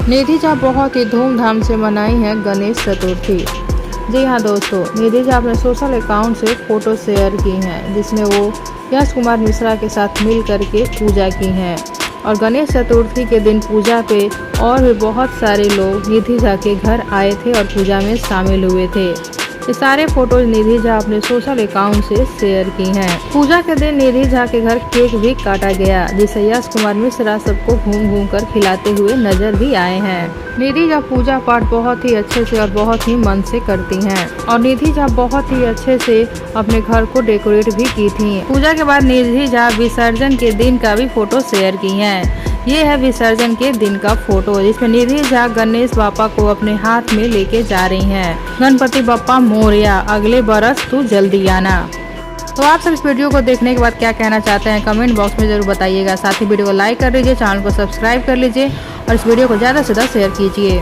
निधि झा बहुत ही धूमधाम से मनाई है गणेश चतुर्थी। जी हाँ दोस्तों, निधि झा अपने सोशल अकाउंट से फोटो शेयर की हैं जिसमें वो यश कुमार मिश्रा के साथ मिल करके पूजा की हैं। और गणेश चतुर्थी के दिन पूजा पे और भी बहुत सारे लोग निधि झा के घर आए थे और पूजा में शामिल हुए थे। ये सारे फोटोज निधि झा अपने सोशल अकाउंट से शेयर की हैं। पूजा के दिन निधि झा के घर केक भी काटा गया जिसे यश कुमार मिश्रा सबको घूम घूम कर खिलाते हुए नजर भी आए हैं। निधि झा पूजा पाठ बहुत ही अच्छे से और बहुत ही मन से करती हैं और निधि झा बहुत ही अच्छे से अपने घर को डेकोरेट भी की थी। पूजा के बाद निधि झा विसर्जन के दिन का भी फोटो शेयर की हैं। ये है विसर्जन के दिन का फोटो जिसमें निधि झा गणेश बापा को अपने हाथ में लेके जा रही हैं। गणपति बप्पा मोरया, अगले बरस तू जल्दी आना। तो आप सब इस वीडियो को देखने के बाद क्या कहना चाहते हैं कमेंट बॉक्स में जरूर बताइएगा। साथ ही वीडियो को लाइक कर लीजिए, चैनल को सब्सक्राइब कर लीजिए और इस वीडियो को ज़्यादा से ज़्यादा शेयर कीजिए।